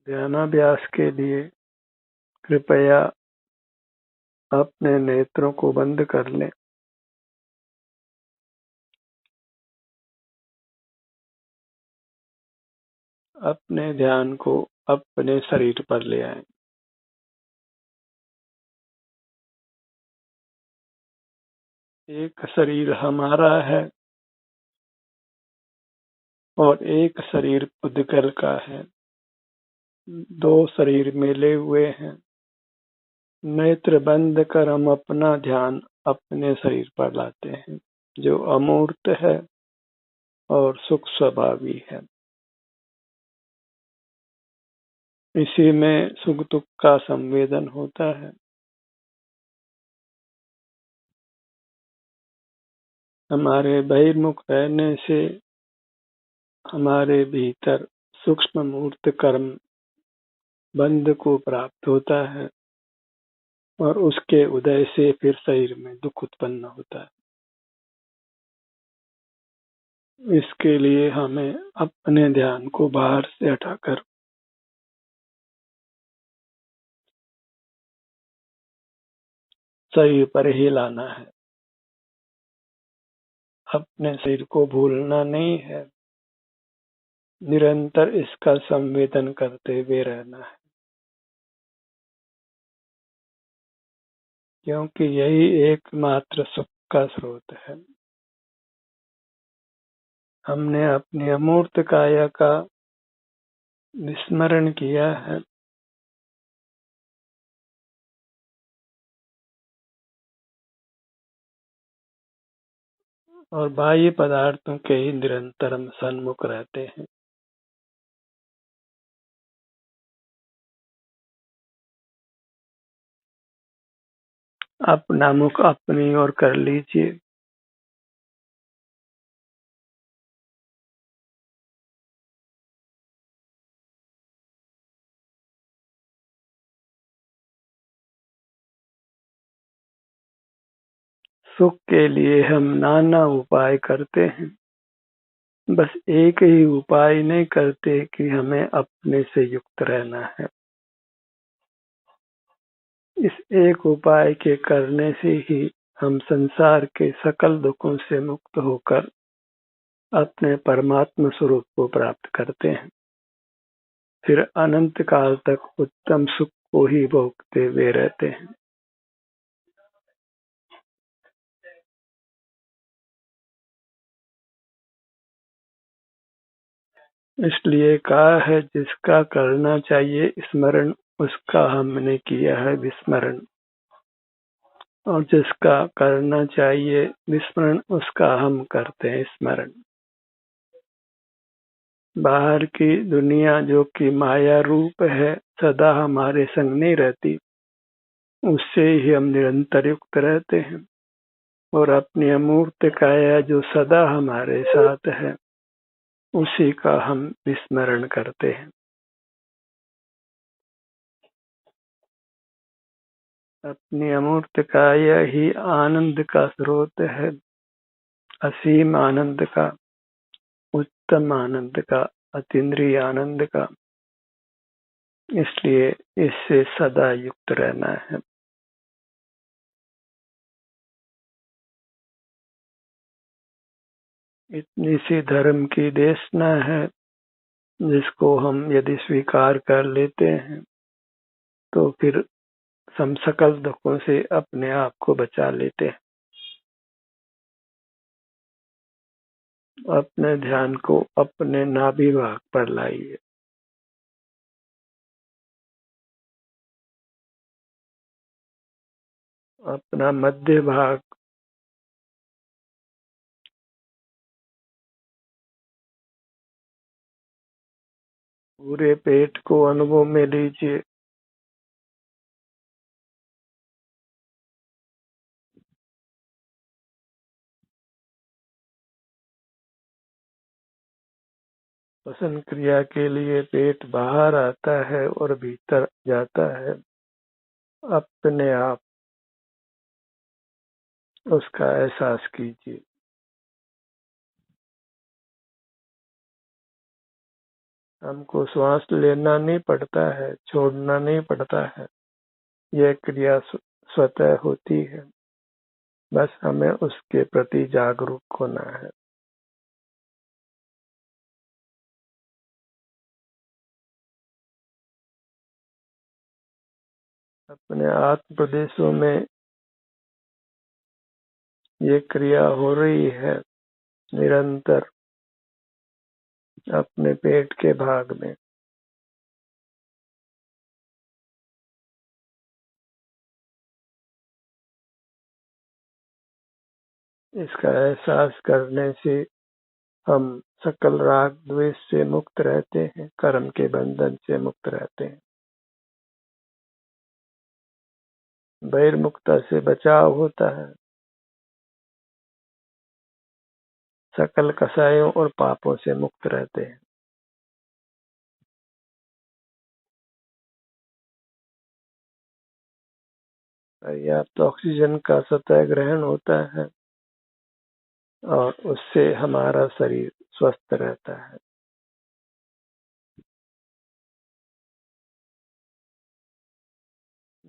ध्यानाभ्यास के लिए कृपया अपने नेत्रों को बंद कर लें। अपने ध्यान को अपने शरीर पर ले आएं। एक शरीर हमारा है और एक शरीर पुद्गल का है। दो शरीर मिले हुए हैं। नेत्र बंद कर हम अपना ध्यान अपने शरीर पर लाते हैं, जो अमूर्त है और सुख स्वभावी है। इसी में सुख दुख का संवेदन होता है। हमारे बहिर्मुख रहने से हमारे भीतर सूक्ष्म मूर्त कर्म बंध को प्राप्त होता है और उसके उदय से फिर शरीर में दुख उत्पन्न होता है। इसके लिए हमें अपने ध्यान को बाहर से हटाकर शरीर पर ही लाना है। अपने शरीर को भूलना नहीं है, निरंतर इसका संवेदन करते हुए रहना है, क्योंकि यही एकमात्र सुख का स्रोत है। हमने अपनी अमूर्त काया का विस्मरण किया है और बाह्य पदार्थों के ही निरंतर हम सन्मुख रहते हैं। अपना मुख अपनी ओर कर लीजिए। सुख के लिए हम नाना उपाय करते हैं, बस एक ही उपाय नहीं करते कि हमें अपने से युक्त रहना है। इस एक उपाय के करने से ही हम संसार के सकल दुखों से मुक्त होकर अपने परमात्मा स्वरूप को प्राप्त करते हैं। फिर अनंत काल तक उत्तम सुख को ही भोगते हुए रहते हैं। इसलिए कहा है, जिसका करना चाहिए स्मरण उसका हमने किया है विस्मरण, और जिसका करना चाहिए विस्मरण उसका हम करते हैं स्मरण। बाहर की दुनिया जो कि माया रूप है, सदा हमारे संग नहीं रहती, उससे ही हम निरंतर युक्त रहते हैं और अपनी अमूर्त काया जो सदा हमारे साथ है, उसी का हम विस्मरण करते हैं। अपनी अमूर्त काया ही आनंद का स्रोत है, असीम आनंद का, उत्तम आनंद का, अतीन्द्रिय आनंद का। इसलिए इससे सदा युक्त रहना है। इतनी सी धर्म की देशना है, जिसको हम यदि स्वीकार कर लेते हैं तो फिर हम सकल दुखों से अपने आप को बचा लेते हैं। अपने ध्यान को अपने नाभि भाग पर लाइए। अपना मध्य भाग, पूरे पेट को अनुभव में लीजिए। श्वसन क्रिया के लिए पेट बाहर आता है और भीतर जाता है। अपने आप उसका एहसास कीजिए। हमको श्वास लेना नहीं पड़ता है, छोड़ना नहीं पड़ता है। यह क्रिया स्वतः होती है, बस हमें उसके प्रति जागरूक होना है। अपने आत्म प्रदेशों में ये क्रिया हो रही है निरंतर, अपने पेट के भाग में। इसका एहसास करने से हम सकल राग द्वेष से मुक्त रहते हैं, कर्म के बंधन से मुक्त रहते हैं। बहिर्मुखता से बचाव होता है, सकल कसायों और पापों से मुक्त रहते हैं। पर्याप्त ऑक्सीजन का सतह ग्रहण होता है और उससे हमारा शरीर स्वस्थ रहता है।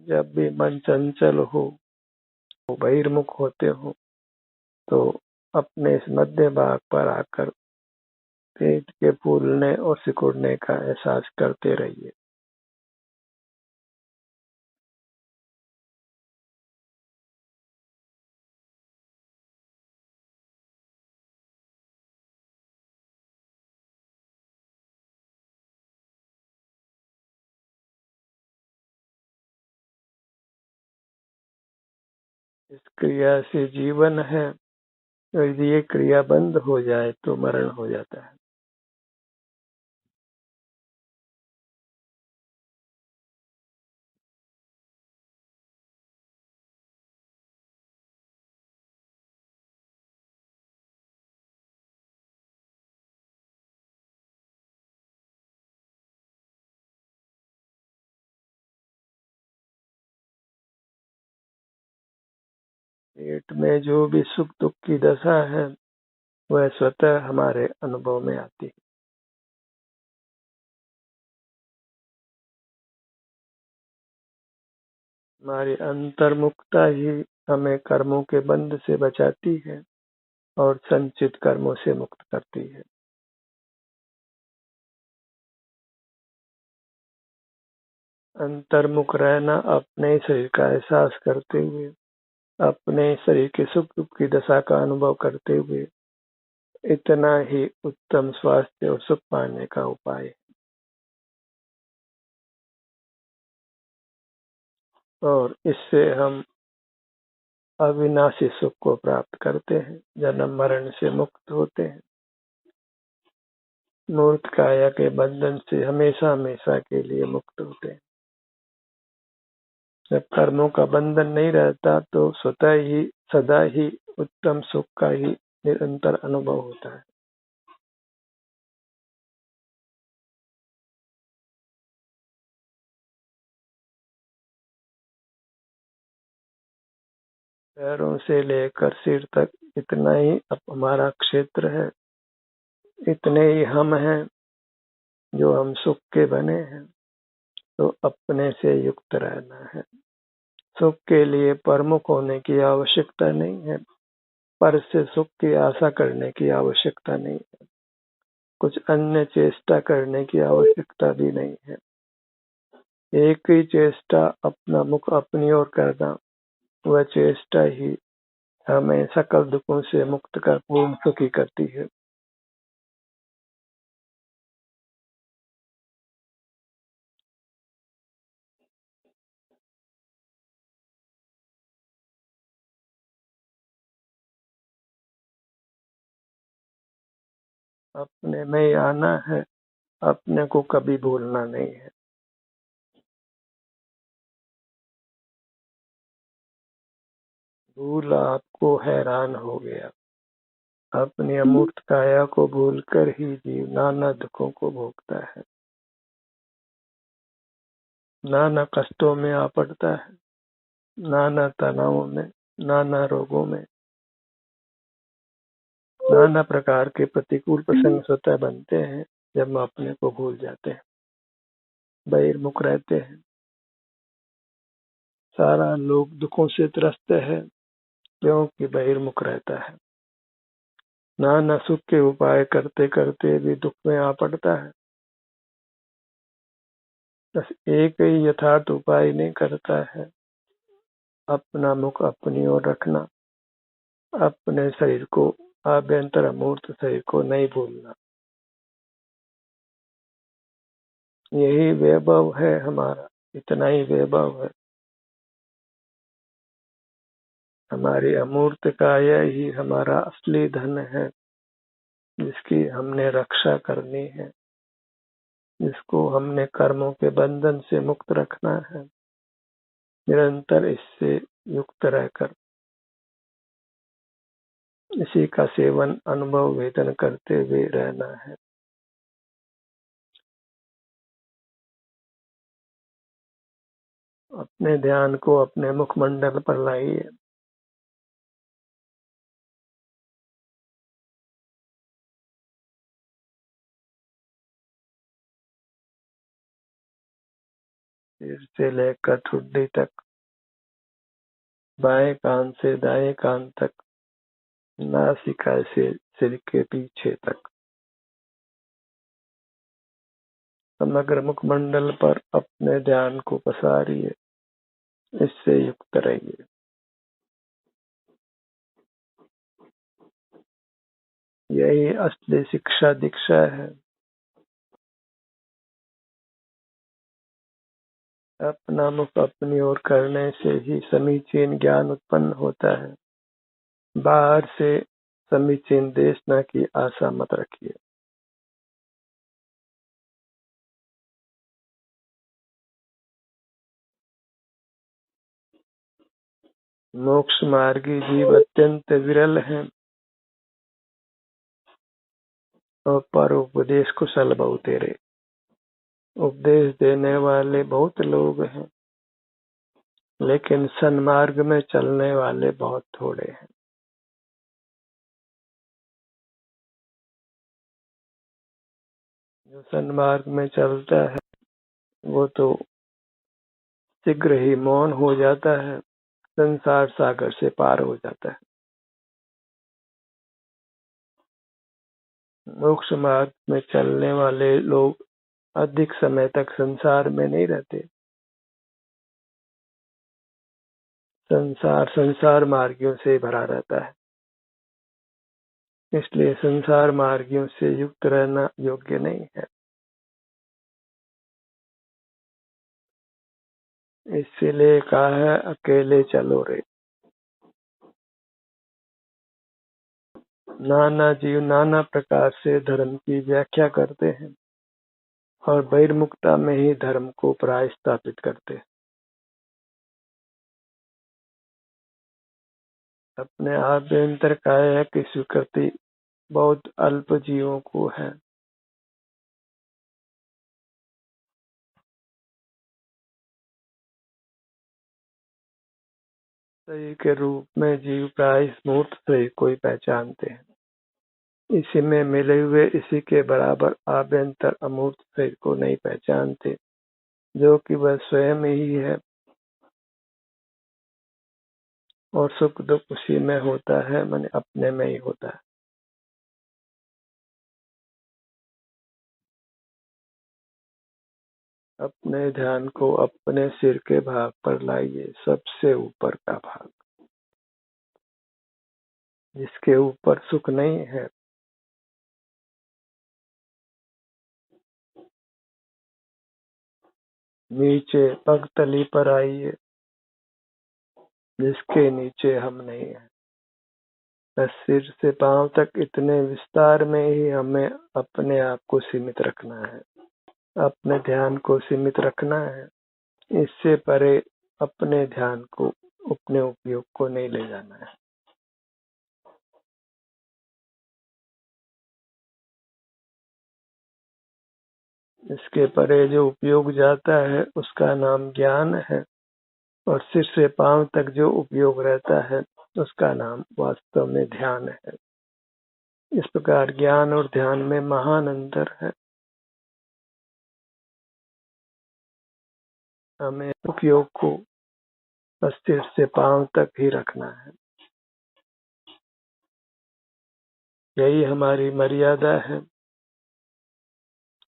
जब भी मन चंचल हो, बहिर्मुख होते हो, तो अपने इस मध्य भाग पर आकर पेट के फूलने और सिकुड़ने का एहसास करते रहिए। इस क्रिया से जीवन है, यदि ये क्रिया बंद हो जाए तो मरण हो जाता है। पेट में जो भी सुख दुख की दशा है, वह स्वतः हमारे अनुभव में आती है। हमारी अंतर्मुखता ही हमें कर्मों के बंध से बचाती है और संचित कर्मों से मुक्त करती है। अंतर्मुख रहना, अपने शरीर का एहसास करते हुए, अपने शरीर के सुख दुख की दशा का अनुभव करते हुए, इतना ही उत्तम स्वास्थ्य और सुख पाने का उपाय है। और इससे हम अविनाशी सुख को प्राप्त करते हैं, जन्म मरण से मुक्त होते हैं, मूर्त काया के बंधन से हमेशा हमेशा के लिए मुक्त होते हैं। जब कर्मों का बंधन नहीं रहता तो स्वतः ही सदा ही उत्तम सुख का ही निरंतर अनुभव होता है। पैरों से लेकर सिर तक इतना ही अब हमारा क्षेत्र है, इतने ही हम हैं जो हम सुख के बने हैं। तो अपने से युक्त रहना है। सुख के लिए प्रमुख होने की आवश्यकता नहीं है, पर से सुख की आशा करने की आवश्यकता नहीं है, कुछ अन्य चेष्टा करने की आवश्यकता भी नहीं है। एक ही चेष्टा, अपना मुख अपनी ओर करना, वह चेष्टा ही हमें सकल दुखों से मुक्त कर पूर्ण सुखी करती है। अपने में ही आना है, अपने को कभी भूलना नहीं है। भूल आपको हैरान हो गया। अपनी अमूर्त काया को भूलकर ही जीव नाना दुखों को भोगता है, नाना कष्टों में आ पड़ता है, नाना तनावों में, नाना रोगों में, नाना प्रकार के प्रतिकूल प्रसंग स्वतः बनते हैं। जब हम अपने को भूल जाते हैं, बहिर्मुख रहते हैं। सारा लोग दुखों से त्रस्त है क्योंकि बहिर्मुख रहता है। नाना सुख के उपाय करते करते भी दुख में आ पड़ता है। बस एक ही यथार्थ उपाय नहीं करता है, अपना मुख अपनी ओर रखना, अपने शरीर को, आभ्यंतर अमूर्त शरीर को नहीं भूलना। यही वैभव है हमारा, इतना ही वैभव है। हमारी अमूर्त काया ही हमारा असली धन है, जिसकी हमने रक्षा करनी है, जिसको हमने कर्मों के बंधन से मुक्त रखना है। निरंतर इससे युक्त रहकर इसी का सेवन, अनुभव, वेदन करते हुए रहना है। अपने ध्यान को अपने मुखमंडल पर लाइए। सिर से लेकर ठुड्डी तक, बाएं कान से दाएं कान तक, नासिका से सिर के पीछे तक, समग्र मुखमंडल पर अपने ध्यान को पसारिए। इससे युक्त रहिए। यही असली शिक्षा दीक्षा है। अपना मुख अपनी ओर करने से ही समीचीन ज्ञान उत्पन्न होता है। बाहर से समीचीन देशना की आशा मत रखिए। मोक्ष मार्गी जीव अत्यंत विरल हैं और पर उपदेश कुशल बहुतेरे। उपदेश देने वाले बहुत लोग हैं, लेकिन सन्मार्ग में चलने वाले बहुत थोड़े हैं। जो सन्मार्ग में चलता है वो तो शीघ्र ही मौन हो जाता है, संसार सागर से पार हो जाता है। मोक्ष मार्ग में चलने वाले लोग अधिक समय तक संसार में नहीं रहते। संसार मार्गियों से भरा रहता है, इसलिए संसार मार्गियों से युक्त रहना योग्य नहीं है। इसीलिए कहा है, अकेले चलो रे। नाना जीव नाना प्रकार से धर्म की व्याख्या करते हैं और बहिर्मुखता में ही धर्म को प्राय स्थापित करते हैं। अपने आभ्यंतर काया की स्वीकृति बहुत अल्प जीवों को है। शरीर के रूप में जीव प्राय मूर्त शरीर को ही पहचानते हैं। इसी में मिले हुए इसी के बराबर आभ्यंतर अमूर्त शरीर को नहीं पहचानते, जो कि वह स्वयं ही है और सुख दुख उसी में होता है, माने अपने में ही होता है। अपने ध्यान को अपने सिर के भाग पर लाइए, सबसे ऊपर का भाग, जिसके ऊपर सुख नहीं है। नीचे पगतली पर आइए, जिसके नीचे हम नहीं है। बस सिर से पांव तक इतने विस्तार में ही हमें अपने आप को सीमित रखना है, अपने ध्यान को सीमित रखना है। इससे परे अपने ध्यान को, अपने उपयोग को नहीं ले जाना है। इसके परे जो उपयोग जाता है उसका नाम ज्ञान है, और सिर से पांव तक जो उपयोग रहता है उसका नाम वास्तव में ध्यान है। इस प्रकार ज्ञान और ध्यान में महान अंतर है। हमें उपयोग को सिर से पांव तक ही रखना है। यही हमारी मर्यादा है,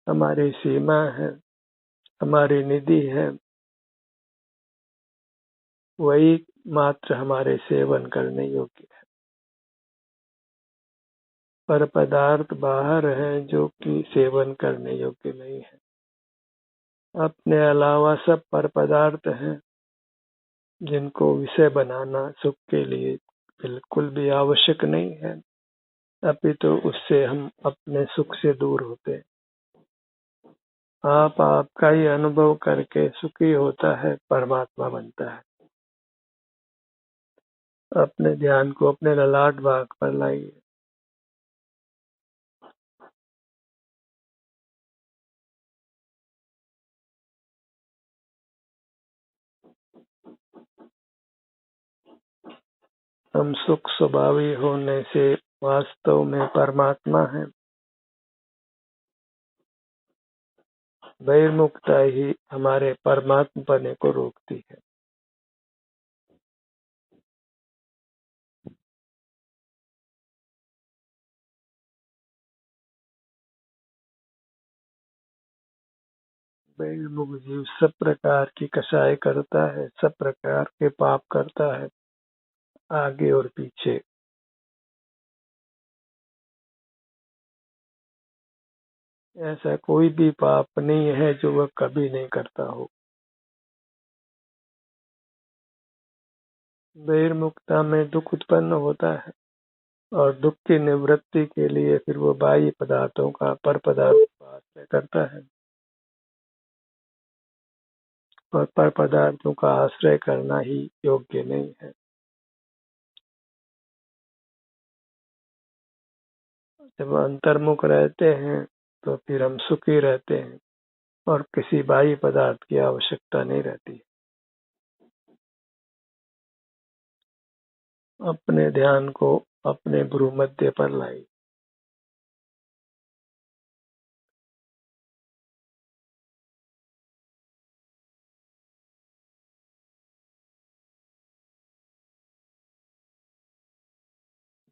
हमारी सीमा है, हमारी निधि है। वही मात्र हमारे सेवन करने योग्य है। पर पदार्थ बाहर है जो कि सेवन करने योग्य नहीं है। अपने अलावा सब पर पदार्थ हैं जिनको विषय बनाना सुख के लिए बिल्कुल भी आवश्यक नहीं है, अपितु उससे हम अपने सुख से दूर होते हैं। आपका ही अनुभव करके सुखी होता है, परमात्मा बनता है। अपने ध्यान को अपने ललाट भाग पर लाइए। हम सुख स्वभावी होने से वास्तव में परमात्मा है। बहिर्मुखता ही हमारे परमात्मा बनने को रोकती है। बहिर्मुख जीव सब प्रकार की कसाई करता है, सब प्रकार के पाप करता है, आगे और पीछे। ऐसा कोई भी पाप नहीं है जो वह कभी नहीं करता हो। बहिर्मुखता में दुख उत्पन्न होता है और दुख की निवृत्ति के लिए फिर वो बाह्य पदार्थों का पर पदार्थ का आश्रय करता है, और पर पदार्थों का आश्रय करना ही योग्य नहीं है। जब अंतर्मुख रहते हैं तो फिर हम सुखी रहते हैं और किसी बाह्य पदार्थ की आवश्यकता नहीं रहती। अपने ध्यान को अपने भ्रूमध्य पर लाई।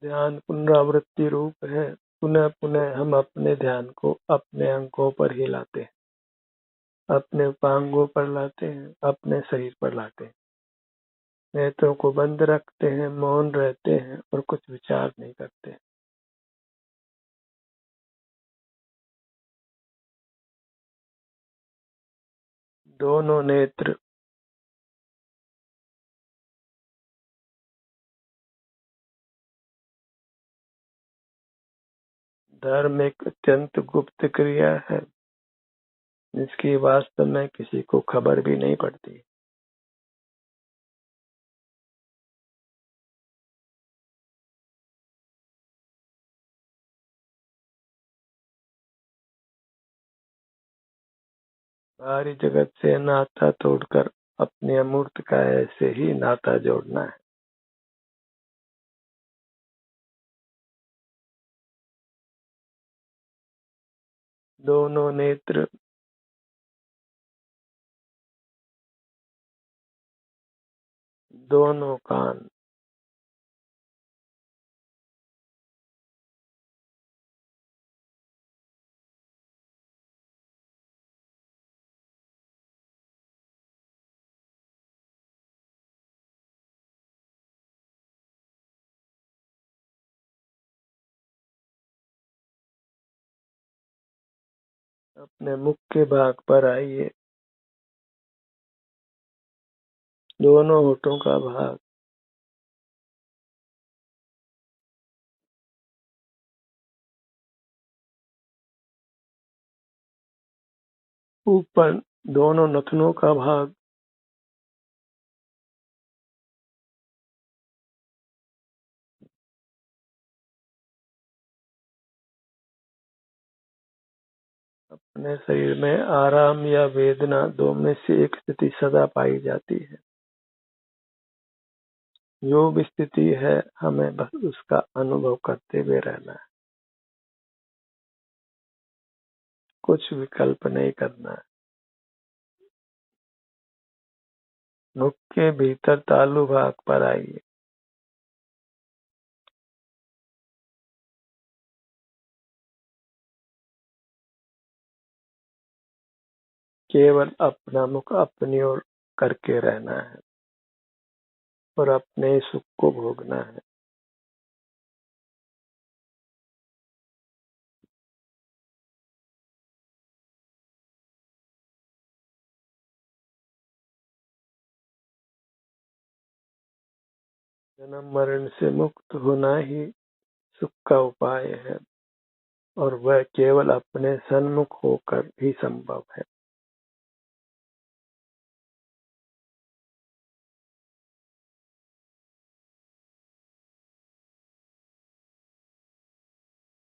ध्यान पुनरावृत्ति रूप है। पुनः पुनः हम अपने ध्यान को अपने अंगों पर ही लाते हैं, अपने उपांगों पर लाते हैं, अपने शरीर पर लाते हैं। नेत्रों को बंद रखते हैं, मौन रहते हैं और कुछ विचार नहीं करते। दोनों नेत्र, धर्म एक अत्यंत गुप्त क्रिया है जिसकी वास्तव में किसी को खबर भी नहीं पड़ती। बाहरी जगत से नाता तोड़कर अपने अमूर्त काया से ही नाता जोड़ना है। दोनों नेत्र, दोनों कान, अपने मुख के भाग पर आइए। दोनों होठों का भाग, ऊपर दोनों नथनों का भाग, अपने शरीर में आराम या वेदना दो में से एक स्थिति सदा पाई जाती है। जो भी स्थिति है हमें बस उसका अनुभव करते हुए रहना है, कुछ विकल्प नहीं करना है। मुख के भीतर तालु भाग पर आइए। केवल अपना मुख अपनी ओर करके रहना है और अपने सुख को भोगना है। जन्म मरण से मुक्त होना ही सुख का उपाय है और वह केवल अपने सन्मुख होकर ही संभव है।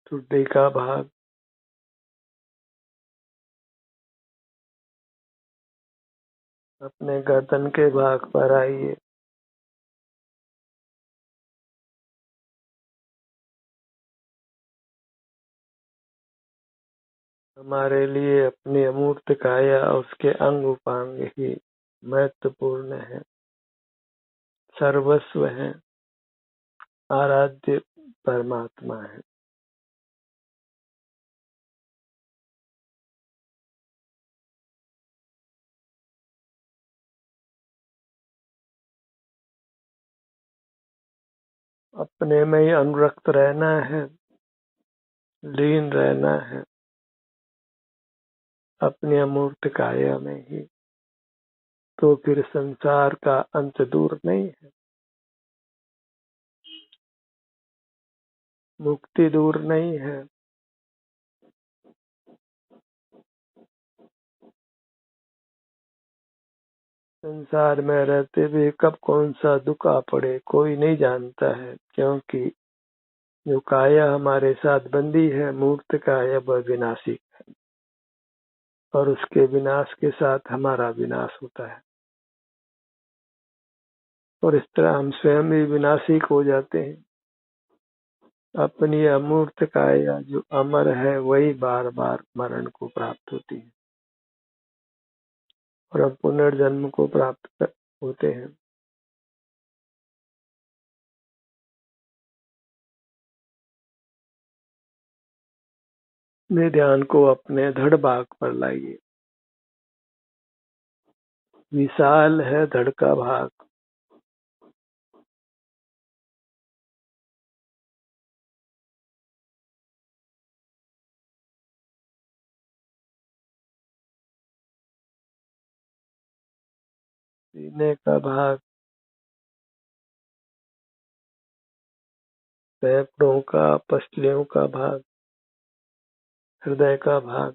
ठुड्डी का भाग अपने गर्दन के भाग पर आइए। हमारे लिए अपनी अमूर्त काया और उसके अंग उपांग ही महत्वपूर्ण है, सर्वस्व है, आराध्य परमात्मा है। अपने में ही अनुरक्त रहना है, लीन रहना है अपनी अमूर्त काया में ही, तो फिर संसार का अंत दूर नहीं है, मुक्ति दूर नहीं है। संसार में रहते हुए कब कौन सा दुख आ पड़े कोई नहीं जानता है, क्योंकि जो काया हमारे साथ बंधी है मूर्त काया वह विनाशी है और उसके विनाश के साथ हमारा विनाश होता है और इस तरह हम स्वयं भी विनाशी हो जाते हैं। अपनी अमूर्त काया जो अमर है वही बार बार मरण को प्राप्त होती है और हम पुनर्जन्म को प्राप्त होते हैं। अपने ध्यान को अपने धड़ भाग पर लाइए। विशाल है धड़ का भाग, सीने का भाग, फेफड़ों का, पसलियों का भाग, हृदय का भाग,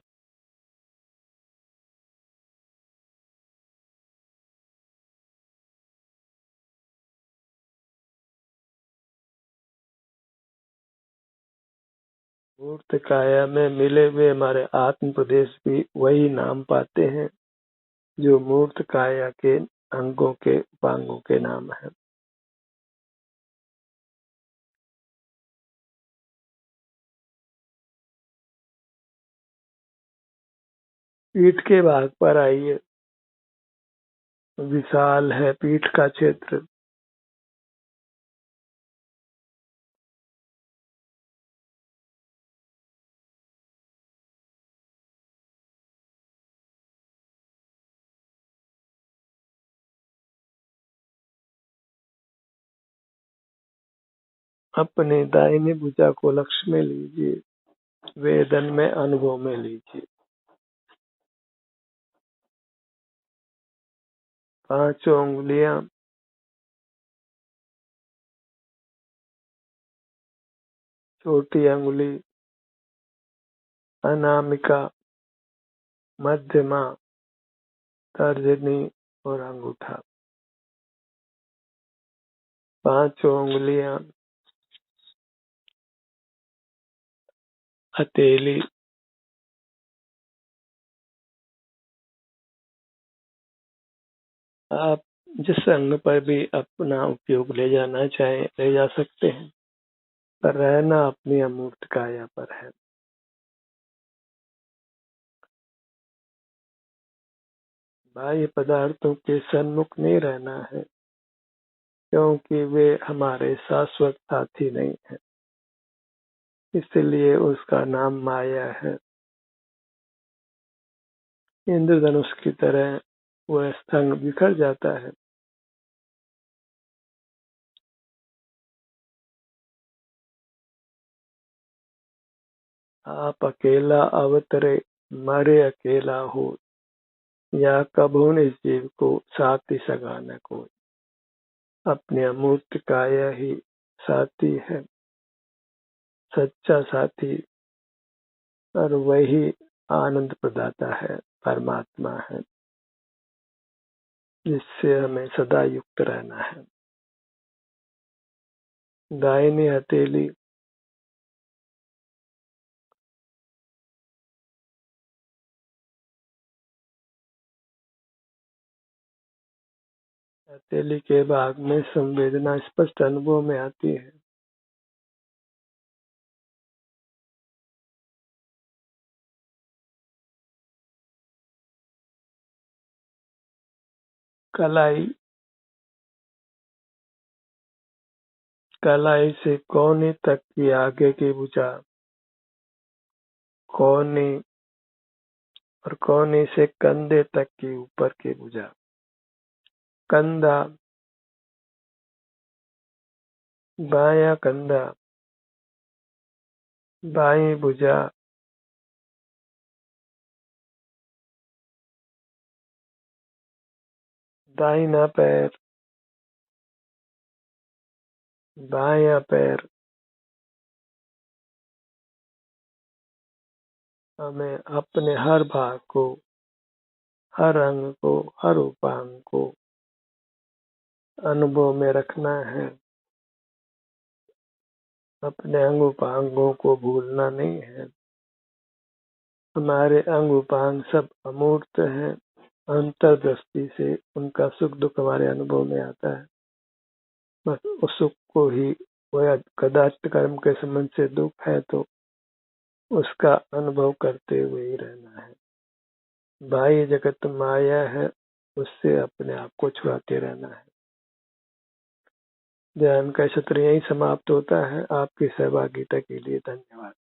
मूर्त काया में मिले हुए हमारे आत्म प्रदेश भी वही नाम पाते हैं जो मूर्त काया के अंगों के उपांगों के नाम है। पीठ के भाग पर आइए। विशाल है पीठ का क्षेत्र, अपने दाहिनी भुजा को लक्ष्य में लीजिए, वेदन में अनुभव में लीजिए। पांचों उंगलियां छोटी अंगुली, अनामिका, मध्यमा, तर्जनी और अंगूठा, पांचों उंगलियां हथेली, आप जिस अंग पर भी अपना उपयोग ले जाना चाहें ले जा सकते हैं, पर रहना अपनी अमूर्त काया पर है। बाह्य पदार्थों के सन्मुख नहीं रहना है, क्योंकि वे हमारे शाश्वत साथी नहीं है, इसलिए उसका नाम माया है। इंद्रधनुष की तरह वह स्तंभ बिखर जाता है। आप अकेला अवतरे मरे अकेला हो, या कभू इस जीव को साथी सगा न कोई। अपने अमूर्त काया ही साथी है, सच्चा साथी, और वही आनंद प्रदाता है, परमात्मा है, जिससे हमें सदा युक्त रहना है। दाहिनी हथेली हथेली के भाग में संवेदना स्पष्ट अनुभव में आती है। कलाई कलाई से कोहनी तक की आगे की भुजा, कोहनी और कोहनी से कंधे तक की ऊपर की भुजा, कंधा, बायां कंधा, बाईं भुजा, दाहिना पैर, बायां पैर। हमें अपने हर भाग को, हर अंग को, हर उपांग को अनुभव में रखना है। अपने अंग उपांगों को भूलना नहीं है। हमारे अंग उपांग सब अमूर्त हैं। अंतर्दृष्टि से उनका सुख दुख हमारे अनुभव में आता है। बस उस सुख को ही, वह कदाचित कर्म के संबंध से दुख है तो उसका अनुभव करते हुए ही रहना है। बाह्य जगत माया है, उससे अपने आप को छुड़ाते रहना है। ध्यान का सत्र यही समाप्त होता है। आपकी सहभागिता के लिए धन्यवाद।